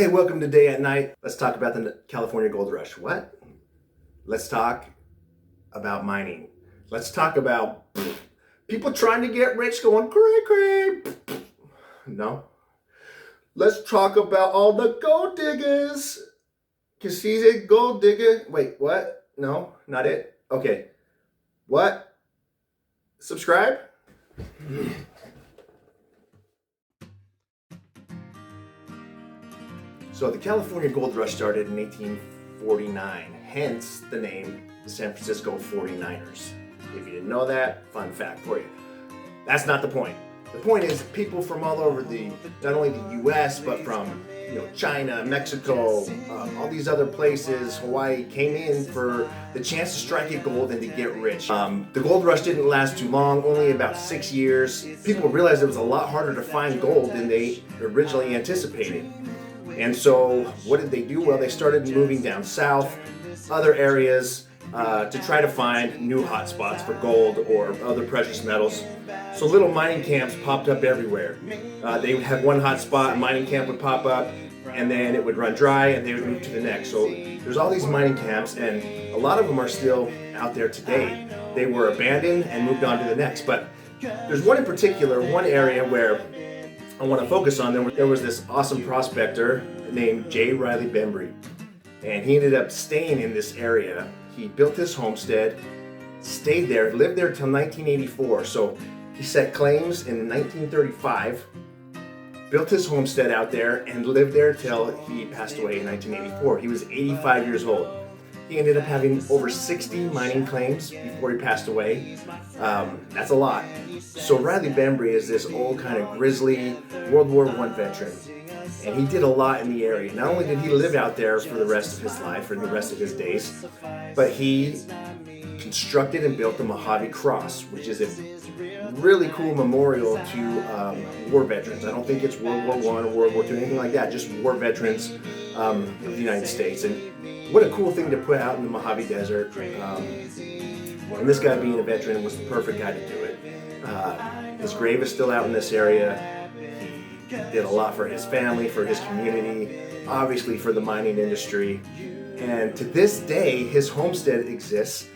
Hey, welcome to Day at Night. Let's talk about the California Gold Rush. What? Let's talk about mining. Let's talk about people trying to get rich going cray. No. Let's talk about all the gold diggers. Cause he's a gold digger. Wait, what? No, not it. Okay. What? Subscribe? So the California Gold Rush started in 1849, hence the name the San Francisco 49ers. If you didn't know that, fun fact for you. That's not the point. The point is people from all over not only the US, but from China, Mexico, all these other places, Hawaii, came in for the chance to strike at gold and to get rich. The gold rush didn't last too long, only about 6 years. People realized it was a lot harder to find gold than they originally anticipated. And so what did they do? Well, they started moving down south, other areas, to try to find new hotspots for gold or other precious metals. So little mining camps popped up everywhere. They would have one hot spot, a mining camp would pop up, and then it would run dry and they would move to the next. So there's all these mining camps, and a lot of them are still out there today. They were abandoned and moved on to the next. But there's one in particular, one area where I want to focus on. There was this awesome prospector named J. Riley Bembry, and he ended up staying in this area. He built his homestead, stayed there, lived there till 1984. So he set claims in 1935, built his homestead out there, and lived there till he passed away in 1984. He was 85 years old. He ended up having over 60 mining claims before he passed away. That's a lot. So Riley Bembry is this old kind of grizzly World War I veteran. And he did a lot in the area. Not only did he live out there for the rest of his life or the rest of his days, but he constructed and built the Mojave Cross, which is a really cool memorial to war veterans. I don't think it's World War I or World War II, anything like that, just war veterans of the United States. And what a cool thing to put out in the Mojave Desert. And this guy, being a veteran, was the perfect guy to do it. His grave is still out in this area. He did a lot for his family, for his community, obviously for the mining industry. And to this day, his homestead exists,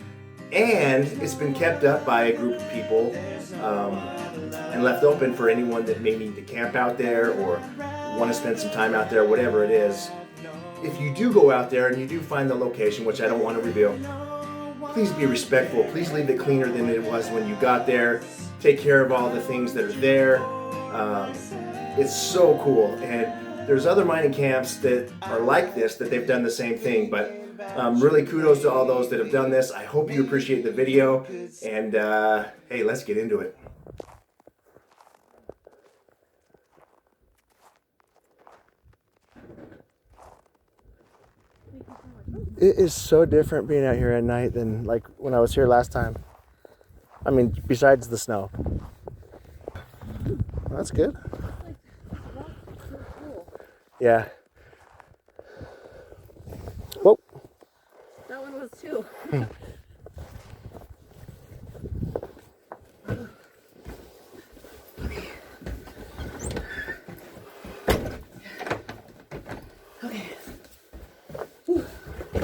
and it's been kept up by a group of people and left open for anyone that may need to camp out there or want to spend some time out there, whatever it is. If you do go out there and you do find the location, which I don't want to reveal, please be respectful. Please leave it cleaner than it was when you got there. Take care of all the things that are there. It's so cool. And there's other mining camps that are like this, that they've done the same thing. But really kudos to all those that have done this. I hope you appreciate the video. And hey, let's get into it. It is so different being out here at night than like when I was here last time. I mean, besides the snow. Well, that's good. Yeah. Whoa. That one was too.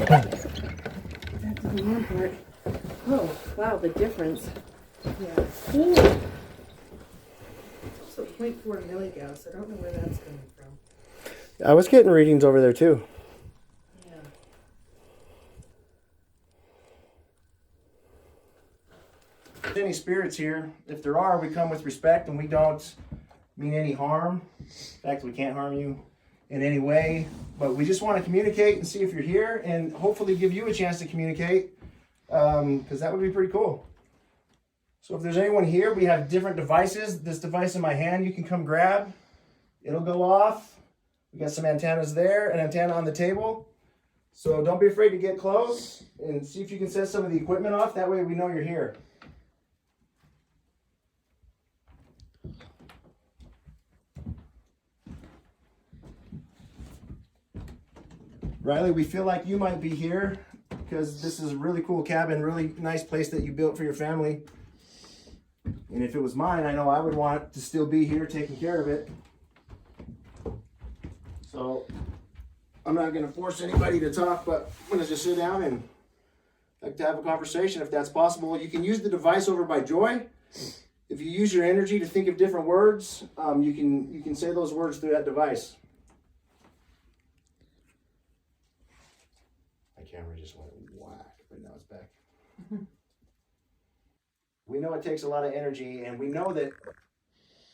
Okay. Back to the warm part. Oh, wow, the difference. Yeah. Ooh. So 0.4 milligauss. I don't know where that's coming from. I was getting readings over there too. Yeah. If there's any spirits here, if there are, we come with respect and we don't mean any harm. In fact, we can't harm you in any way, but we just want to communicate and see if you're here and hopefully give you a chance to communicate, because that would be pretty cool. So if there's anyone here, we have different devices. This device in my hand you can come grab. It'll go off. We got some antennas there, an antenna on the table. So don't be afraid to get close and see if you can set some of the equipment off. That way we know you're here. Riley, we feel like you might be here because this is a really cool cabin, really nice place that you built for your family. And if it was mine, I know I would want to still be here taking care of it. So I'm not going to force anybody to talk, but I'm going to just sit down and like to have a conversation if that's possible. You can use the device over by Joy. If you use your energy to think of different words, you can say those words through that device. My camera just went whack, but now it's back. We know it takes a lot of energy, and we know that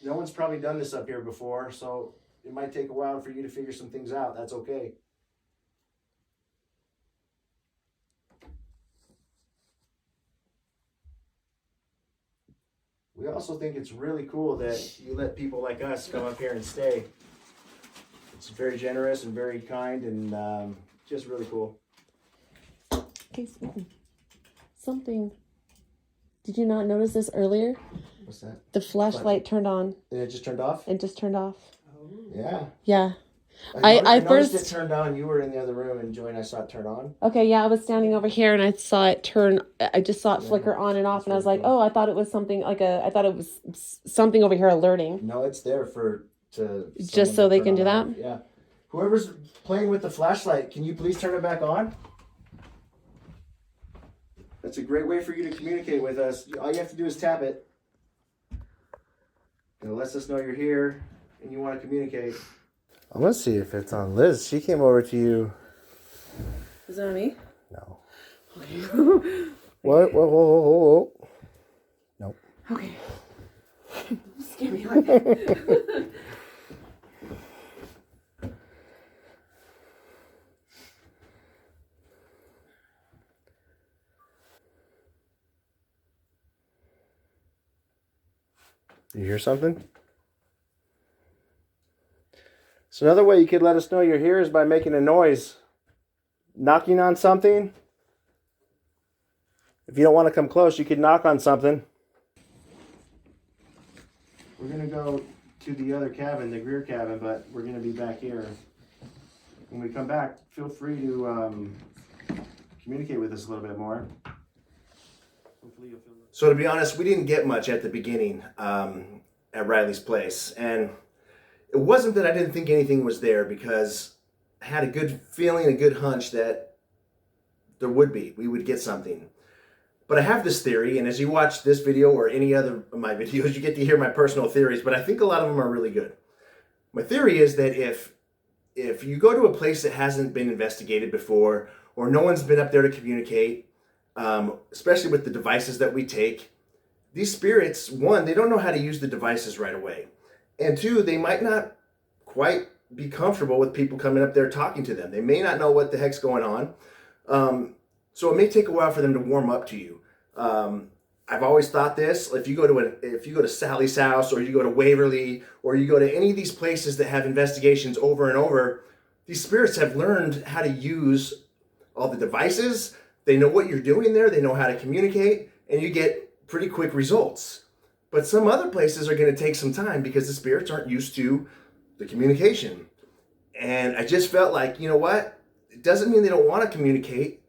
no one's probably done this up here before, so it might take a while for you to figure some things out. That's okay. We also think it's really cool that you let people like us come up here and stay. It's very generous and very kind, and just really cool. Okay, something. Did you not notice this earlier? What's that? The flashlight turned on. And it just turned off? It just turned off. Yeah. Yeah. I noticed it turned on. You were in the other room, and Joy and I saw it turn on. Okay, yeah, I was standing over here and I saw it turn. I just saw it flicker on and off, and I was like, "Oh, I thought it was something like I thought it was something over here alerting." No, it's there just so they can do that. Yeah. Whoever's playing with the flashlight, can you please turn it back on? That's a great way for you to communicate with us. All you have to do is tap it. And it lets us know you're here and you want to communicate. I'm going to see if it's on Liz. She came over to you. Is it on me? No. Okay. What? Whoa. Nope. Okay. Scare me like that. You hear something? So another way you could let us know you're here is by making a noise. Knocking on something. If you don't want to come close, you could knock on something. We're going to go to the other cabin, the Greer cabin, but we're going to be back here. When we come back, feel free to communicate with us a little bit more. Hopefully you'll feel. So to be honest, we didn't get much at the beginning at Riley's place. And it wasn't that I didn't think anything was there, because I had a good feeling, a good hunch that there would be. We would get something. But I have this theory, and as you watch this video or any other of my videos, you get to hear my personal theories, but I think a lot of them are really good. My theory is that if you go to a place that hasn't been investigated before, or no one's been up there to communicate, especially with the devices that we take, these spirits, one, they don't know how to use the devices right away. And two, they might not quite be comfortable with people coming up there talking to them. They may not know what the heck's going on. So it may take a while for them to warm up to you. I've always thought this: if you go to Sally's house, or you go to Waverly, or you go to any of these places that have investigations over and over, these spirits have learned how to use all the devices. They know what you're doing there. They know how to communicate, and you get pretty quick results. But some other places are going to take some time because the spirits aren't used to the communication. And I just felt like, you know what? It doesn't mean they don't want to communicate.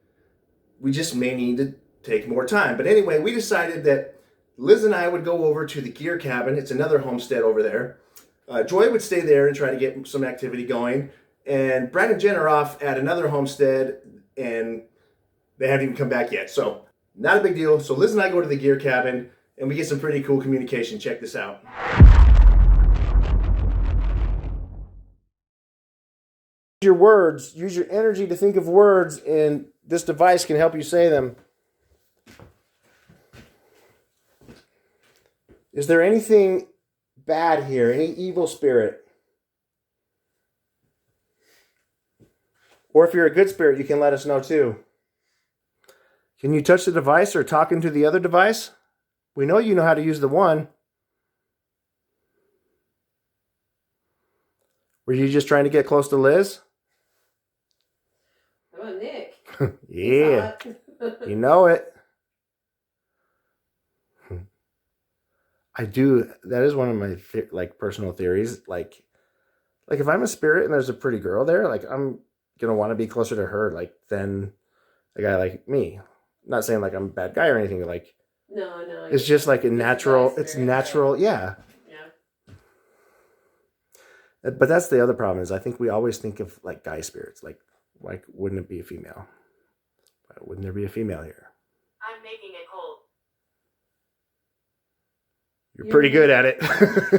We just may need to take more time. But anyway, we decided that Liz and I would go over to the Gear Cabin. It's another homestead over there. Joy would stay there and try to get some activity going. And Brad and Jen are off at another homestead, and they haven't even come back yet. So not a big deal. So Liz and I go to the Gear Cabin, and we get some pretty cool communication. Check this out. Your words, use your energy to think of words, and this device can help you say them. Is there anything bad here? Any evil spirit? Or if you're a good spirit, you can let us know too. Can you touch the device or talk into the other device? We know you know how to use the one. Were you just trying to get close to Liz? Come on, Nick. Yeah, you know it. I do. That is one of my personal theories. Like if I'm a spirit and there's a pretty girl there, like I'm gonna want to be closer to her, than a guy like me. Not saying like I'm a bad guy or anything. Like no. It's just like a natural. It's natural. Yeah. Yeah. But that's the other problem is I think we always think of like guy spirits. Like, why wouldn't it be a female? Why wouldn't there be a female here? I'm making it cold. You're pretty good at it.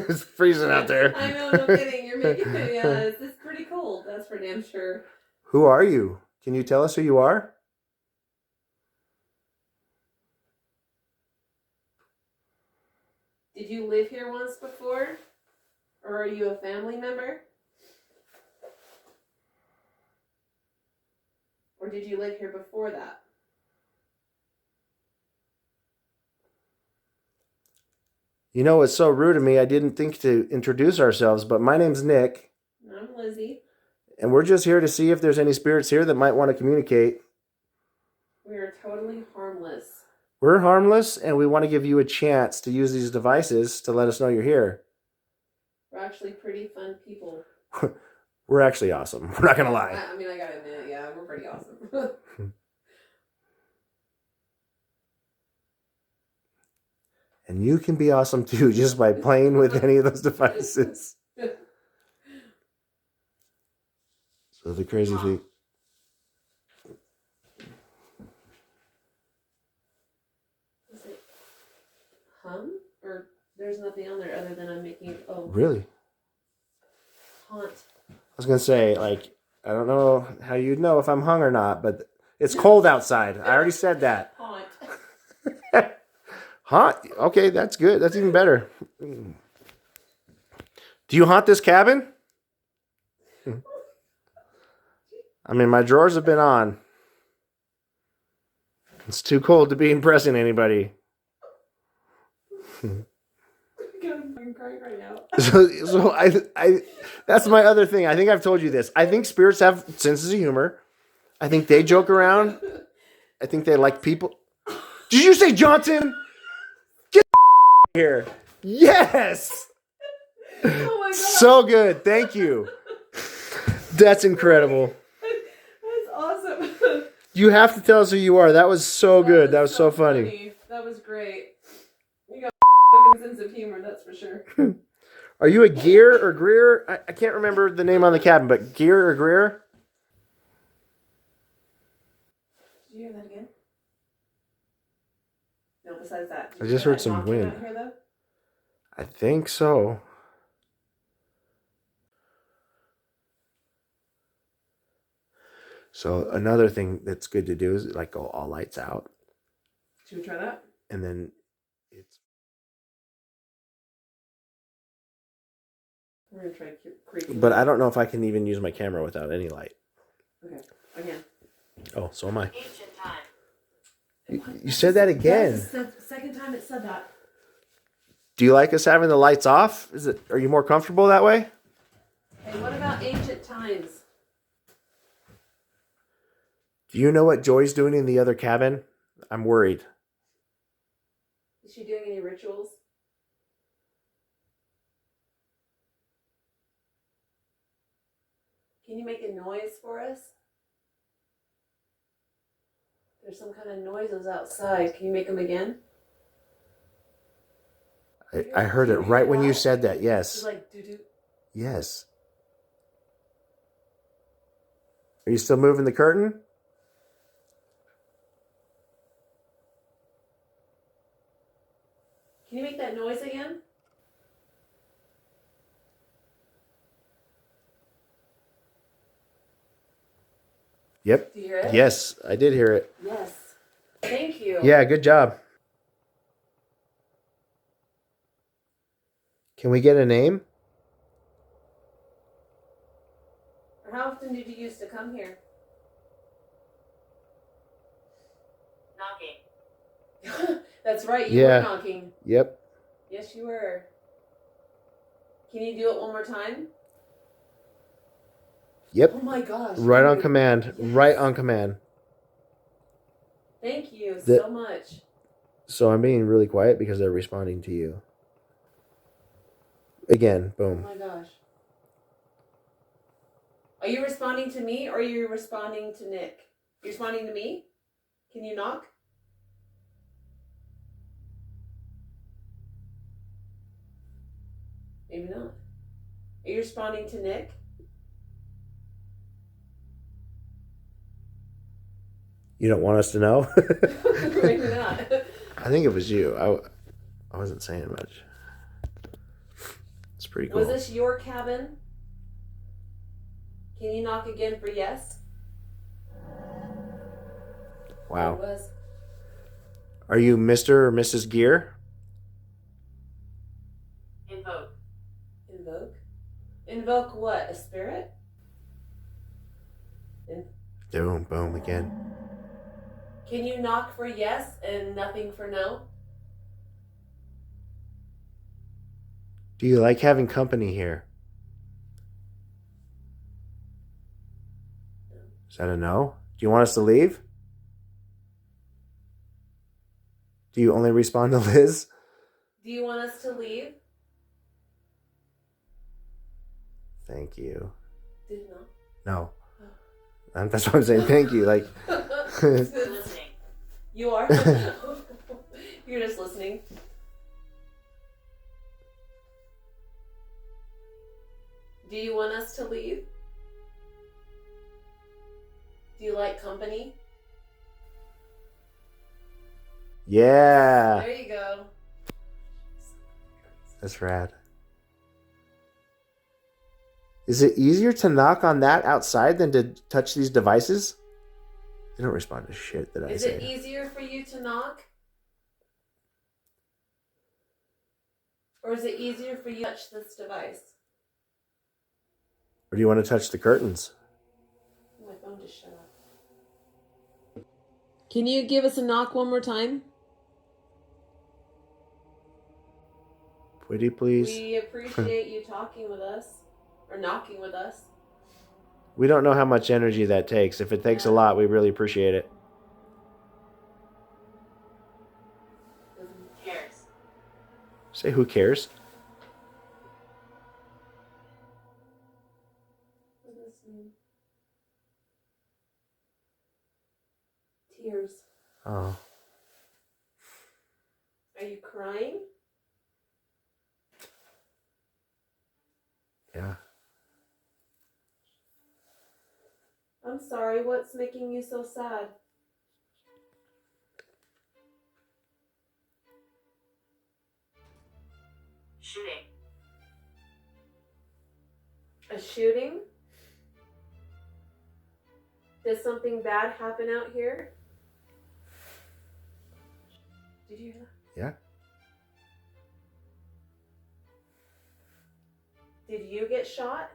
It's freezing out there. I know, no kidding. You're making it. Yeah, it's pretty cold. That's for damn sure. Who are you? Can you tell us who you are? Did you live here once before? Or are you a family member? Or did you live here before that? You know, it's so rude of me. I didn't think to introduce ourselves, but my name's Nick. I'm Lizzie. And we're just here to see if there's any spirits here that might want to communicate. We are totally harmless. We're harmless, and we want to give you a chance to use these devices to let us know you're here. We're actually pretty fun people. We're actually awesome. We're not going to lie. I mean, I gotta admit, yeah, we're pretty awesome. And you can be awesome too just by playing with any of those devices. So the crazy thing. Is it hum? Or there's nothing on there other than I'm making. Oh. Really? Haunt. I was going to say, like, I don't know how you'd know if I'm hung or not, but it's cold outside. I already said that. Haunt. Haunt? Okay, that's good. That's even better. Do you haunt this cabin? I mean, my drawers have been on. It's too cold to be impressing anybody. I'm crying right now. So I that's my other thing. I think I've told you this. I think spirits have senses of humor. I think they joke around. I think they like people. Did you say Johnson? Get here. Yes. Oh my God. So good. Thank you. That's incredible. That's awesome. You have to tell us who you are. That was so good. That was so funny. That was great. You got a fucking sense of humor, that's for sure. Are you a Gear or Greer? I can't remember the name on the cabin, but Gear or Greer? Did you hear that again? No, besides that. I just heard some wind. Out here, though? I think so. So another thing that's good to do is like go all lights out. Should we try that? And then it's... We're going to try creeping. But I don't know if I can even use my camera without any light. Okay, again. Oh, so am I. Ancient time. You said that again. That's the second time it said that. Do you like us having the lights off? Are you more comfortable that way? Hey, what about ancient times? Do you know what Joy's doing in the other cabin? I'm worried. Is she doing any rituals? Can you make a noise for us? There's some kind of noises outside. Can you make them again? I heard it right when you said that. Yes. It's like doo-doo. Yes. Are you still moving the curtain? Can you make that noise again? Yep. Do you hear it? Yes, I did hear it. Yes. Thank you. Yeah, good job. Can we get a name? Or how often did you used to come here? Knocking. That's right, you were knocking. Yep. Yes, you were. Can you do it one more time? Yep. Oh my gosh. Right on command. Yes. Right on command. Thank you so much. So I'm being really quiet because they're responding to you. Again, boom. Oh my gosh. Are you responding to me or are you responding to Nick? You're responding to me? Can you knock? Maybe not. Are you responding to Nick? You don't want us to know? Maybe not. I think it was you. I wasn't saying much. It's pretty cool. Was this your cabin? Can you knock again for yes? Wow. It was. Are you Mr. or Mrs. Gear? Invoke. Invoke? Invoke what? A spirit? Boom, boom again. Can you knock for yes and nothing for no? Do you like having company here? No. Is that a no? Do you want us to leave? Do you only respond to Liz? Do you want us to leave? Thank you. Did not. No. That's what I'm saying. Thank you. Like. Listening. You are? You're just listening. Do you want us to leave? Do you like company? Yeah. There you go. That's rad. Is it easier to knock on that outside than to touch these devices? They don't respond to shit that I say. Is it easier for you to knock? Or is it easier for you to touch this device? Or do you want to touch the curtains? My phone just shut up. Can you give us a knock one more time? Pretty please. We appreciate you talking with us. Or knocking with us. We don't know how much energy that takes. If it takes a lot, we really appreciate it. Who cares? Say who cares? What does this mean? Tears. Oh. Are you crying? Yeah. I'm sorry, what's making you so sad? Shooting. A shooting? Did something bad happen out here? Did you hear that? Yeah. Did you get shot?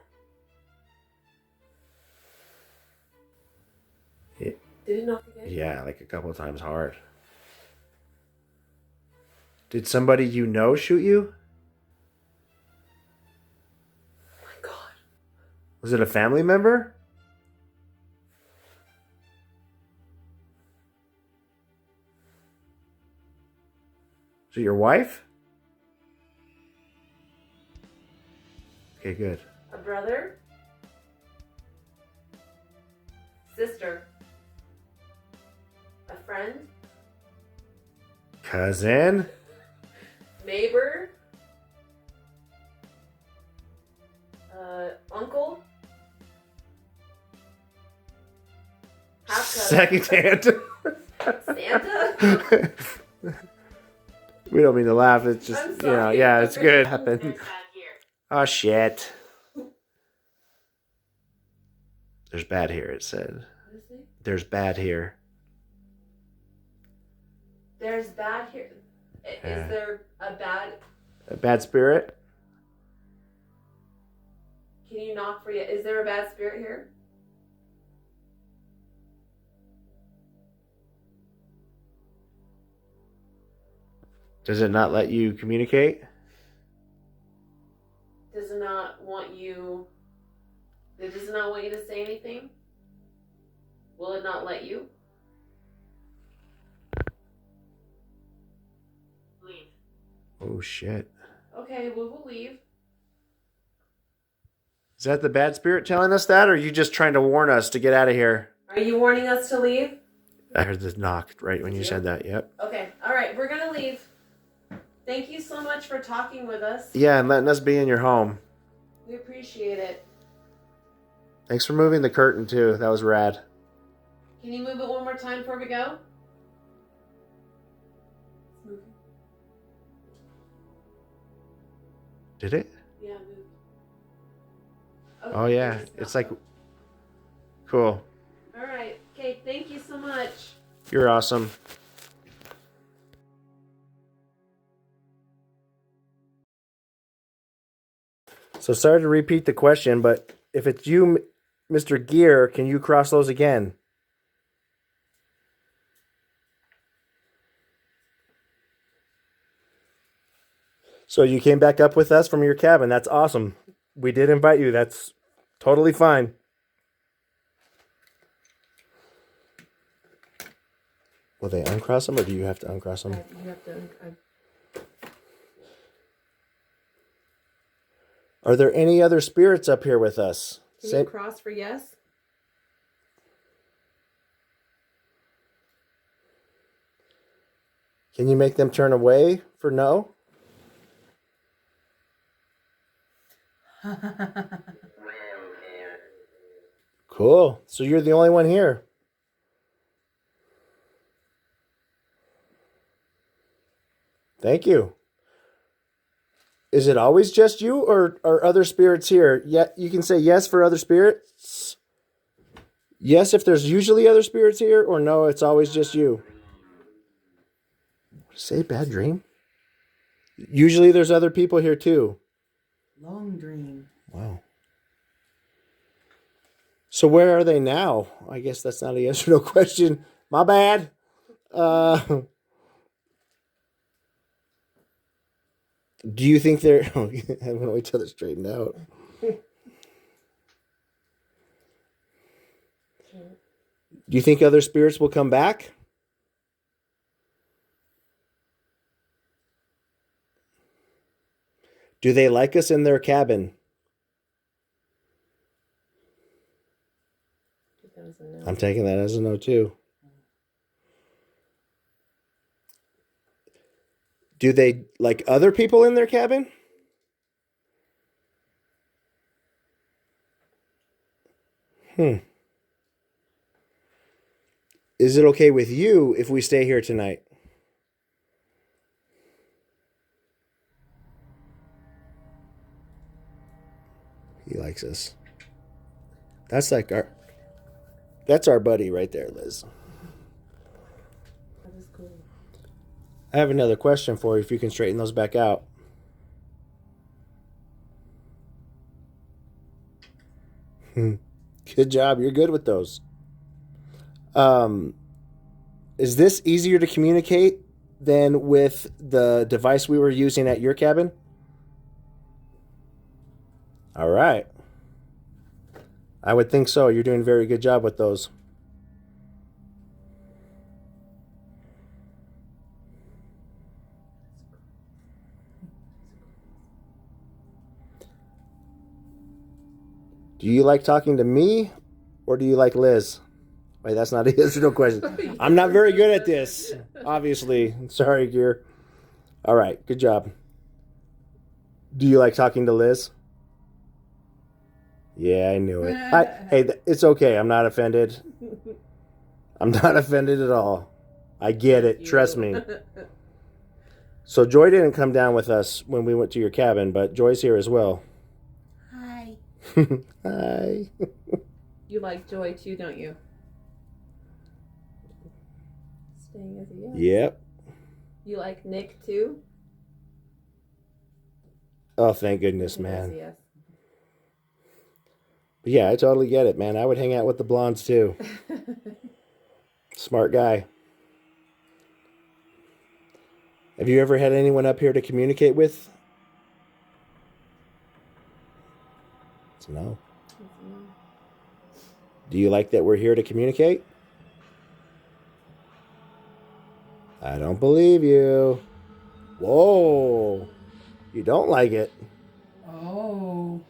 Did it knock again? Yeah, like a couple of times hard. Did somebody you know shoot you? Oh my God. Was it a family member? Is it your wife? Okay, good. A brother? Sister? A friend? Cousin? Neighbor? Uncle? Half cousin? Second hand. Santa? We don't mean to laugh. It's just, I'm you know, sorry. yeah, it's good. There's Happened. bad here. Oh, shit. There's bad here, it said. What is it? There's bad here. There's bad here. Is Yeah. there a bad? A bad spirit? Can you knock for you? Is there a bad spirit here? Does it not let you communicate? Does it not want you? Does it not want you to say anything? Will it not let you? Leave. Oh, shit. Okay, we will leave. Is that the bad spirit telling us that, or are you just trying to warn us to get out of here? Are you warning us to leave? I heard the knock right when you Yeah. said that, yep. Okay, all right, we're gonna leave. Thank you so much for talking with us. Yeah, and letting us be in your home. We appreciate it. Thanks for moving the curtain too. That was rad. Can you move it one more time before we go? Did it? Yeah, move. Oh yeah, it's like cool. All right. Okay, thank you so much. You're awesome. So sorry to repeat the question, but if it's you, Mr. Gear, can you cross those again? So you came back up with us from your cabin. That's awesome. We did invite you. That's totally fine. Will they uncross them or do you have to uncross them? You have to. Are there any other spirits up here with us? Can you cross for yes? Can you make them turn away for no? Cool. So you're the only one here. Thank you. Is it always just you or are other spirits here? Yeah, you can say yes for other spirits. Yes if there's usually other spirits here, or no, it's always just you. Say bad dream? Usually there's other people here too. Long dream. Wow. So where are they now? I guess that's not a yes or no question. My bad. Do you think they're... I'm going to wait till they're straightened out. Do you think other spirits will come back? Do they like us in their cabin? I'm taking that as a no too. Do they like other people in their cabin? Is it okay with you if we stay here tonight? He likes us. That's our buddy right there, Liz. That is cool. I have another question for you if you can straighten those back out. Good job. You're good with those. Is this easier to communicate than with the device we were using at your cabin? All right. I would think so. You're doing a very good job with those. Do you like talking to me or do you like Liz? Wait, that's not a yes or no question. I'm not very good at this, obviously. Sorry, Gear. All right, good job. Do you like talking to Liz? Yeah, I knew it. Hey, it's okay. I'm not offended. I'm not offended at all. I get it. Trust me. So Joy didn't come down with us when we went to your cabin, but Joy's here as well. Hi. Hi. You like Joy too, don't you? Staying as a yes. Yep. You like Nick too? Oh, thank goodness, He man. says yes. Yeah, I totally get it, man. I would hang out with the blondes too. Smart guy. Have you ever had anyone up here to communicate with? It's no. Do you like that we're here to communicate? I don't believe you. Whoa. You don't like it. Oh.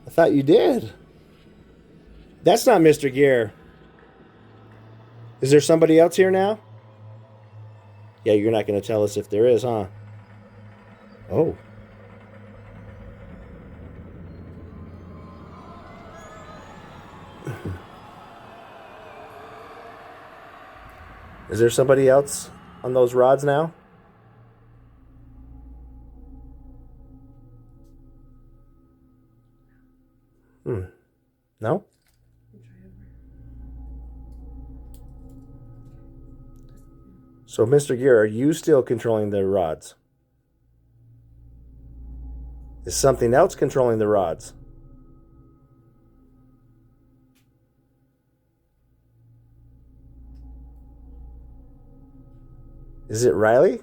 I thought you did. That's not Mr. Gear. Is there somebody else here now? Yeah, you're not going to tell us if there is, huh? Oh. Is there somebody else on those rods now? No? So, Mr. Gear, are you still controlling the rods? Is something else controlling the rods? Is it Riley?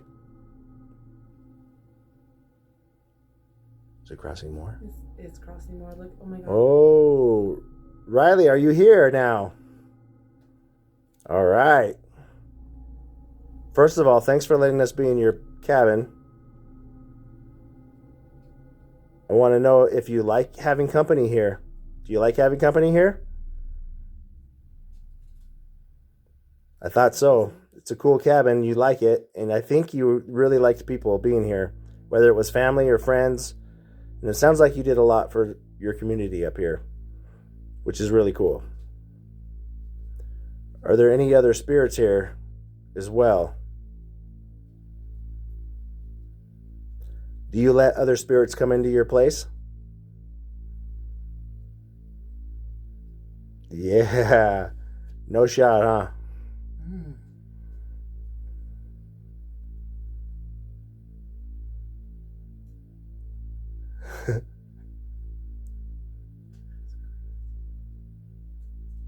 Is it crossing more? It's crossing more. Look, oh my god. Oh, Riley, are you here now? All right. First of all, thanks for letting us be in your cabin. I want to know if you like having company here. Do you like having company here? I thought so. It's a cool cabin. You like it. And I think you really liked people being here, whether it was family or friends. And it sounds like you did a lot for your community up here, which is really cool. Are there any other spirits here as well? Do you let other spirits come into your place? Yeah. No shot, huh? Mm.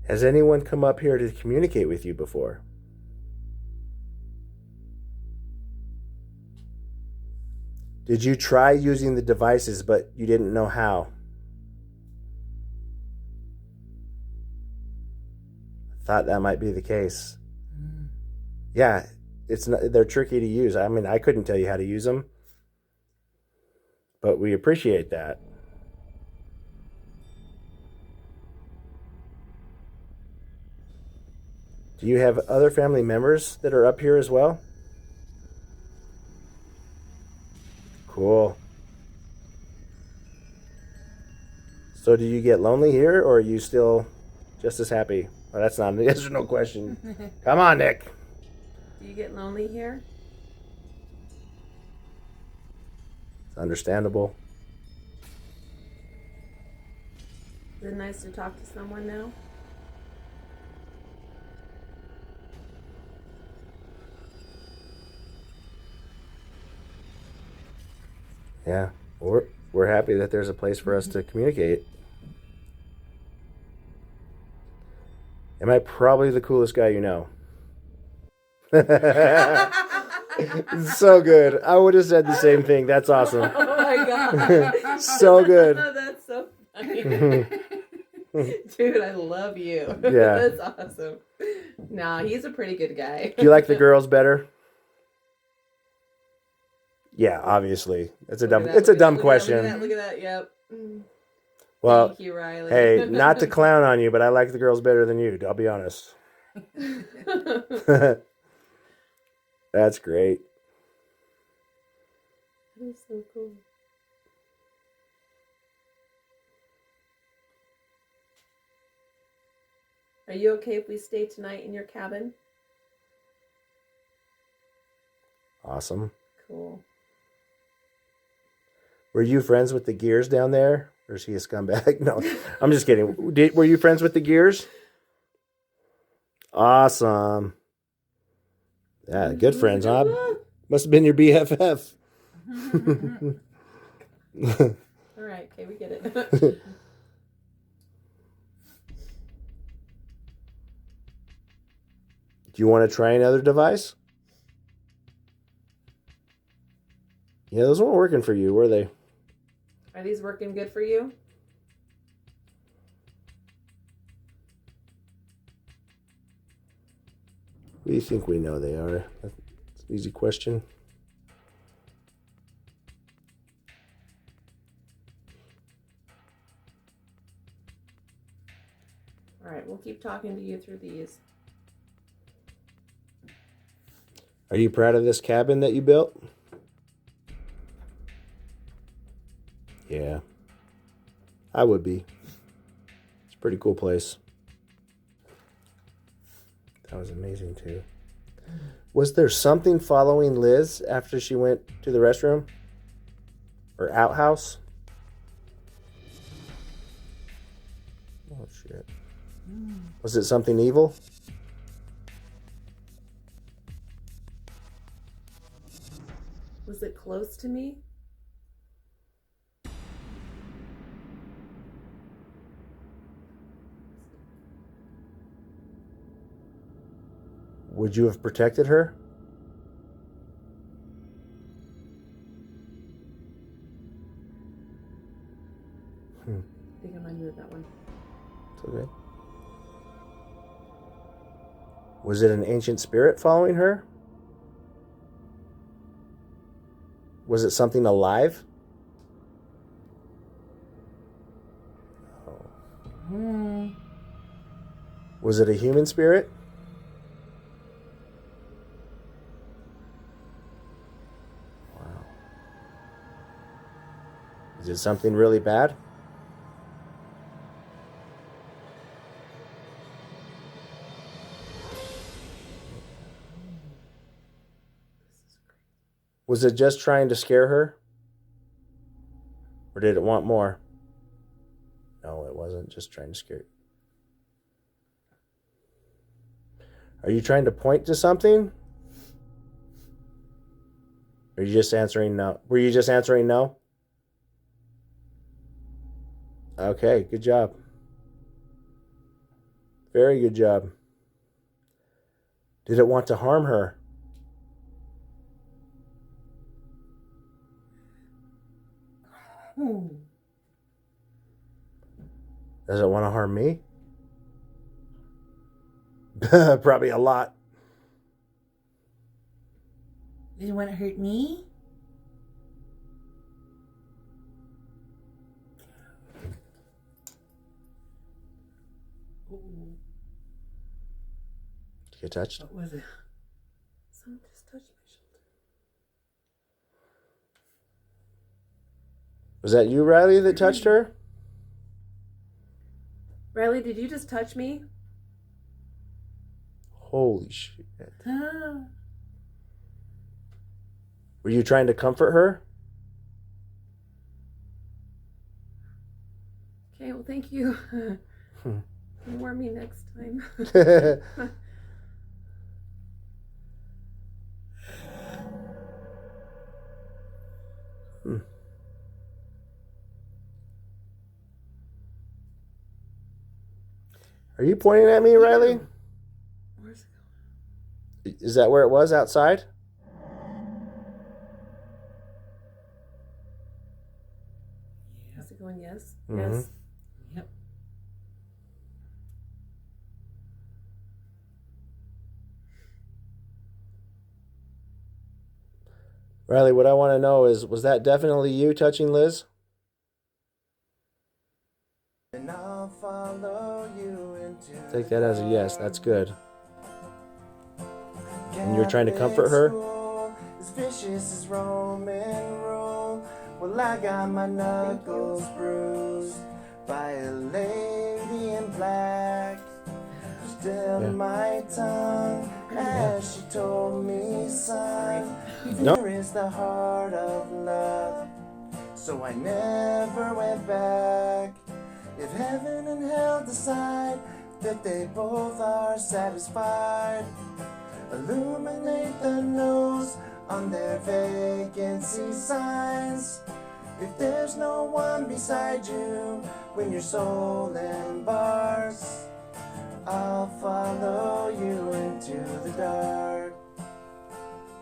Has anyone come up here to communicate with you before? Did you try using the devices, but you didn't know how? I thought that might be the case. Mm. Yeah, they're tricky to use. I mean, I couldn't tell you how to use them, but we appreciate that. Do you have other family members that are up here as well? Cool. So do you get lonely here, or are you still just as happy? Well, that's not a yes or no question. Come on, Nick. Do you get lonely here? It's understandable. Is it nice to talk to someone now? Yeah, we're happy that there's a place for us to communicate. Am I probably the coolest guy you know? So good. I would have said the same thing. That's awesome. Oh my god. So good. That's so funny. Dude, I love you. Yeah. That's awesome. Nah, he's a pretty good guy. Do you like the girls better? Yeah, obviously. It's a dumb question. Look at that. Yep. Well, thank you, Riley. hey, not to clown on you, but I like the girls better than you. I'll be honest. That's great. That is so cool. Are you okay if we stay tonight in your cabin? Awesome. Cool. Were you friends with the Gears down there? Or is he a scumbag? No, I'm just kidding. Were you friends with the Gears? Awesome. Yeah, good friends, huh? Must have been your BFF. All right, okay, we get it. Do you want to try another device? Yeah, those weren't working for you, were they? Are these working good for you? What do you think we know they are? That's an easy question. All right, we'll keep talking to you through these. Are you proud of this cabin that you built? Yeah, I would be. It's a pretty cool place. That was amazing too. Was there something following Liz after she went to the restroom? Or outhouse? Oh, shit. Was it something evil? Was it close to me? Would you have protected her? I think I might move that one. It's okay. Was it an ancient spirit following her? Was it something alive? Hmm. Was it a human spirit? Wow. Is it something really bad? Was it just trying to scare her? Or did it want more? No, it wasn't just trying to scare you. Are you trying to point to something? Or are you just answering no? Were you just answering no? Okay, good job. Very good job. Did it want to harm her? Hmm. Does it want to harm me? Probably a lot. Did you want to hurt me? Ooh. Did you get touched? What was it? Someone just touched my shoulder. Was that you, Riley, that touched her? Riley, did you just touch me? Holy shit. Ah. Were you trying to comfort her? Okay, well, thank you. Warn me next time. Are you pointing at me, Riley? Where's it going? Is that where it was, outside? Is it going yes? Mhm. Yes. Yep. Riley, what I want to know is, was that definitely you touching Liz? And I'll follow you into take that as a yes. That's good. And you're trying to comfort her? As vicious as Roman rule. Well, I got my knuckles bruised by a lady in black. Still my tongue as she told me, son, fear is the heart of love. So I never went back. If heaven and hell decide that they both are satisfied, illuminate the nose on their vacancy signs. If there's no one beside you when your soul embarks,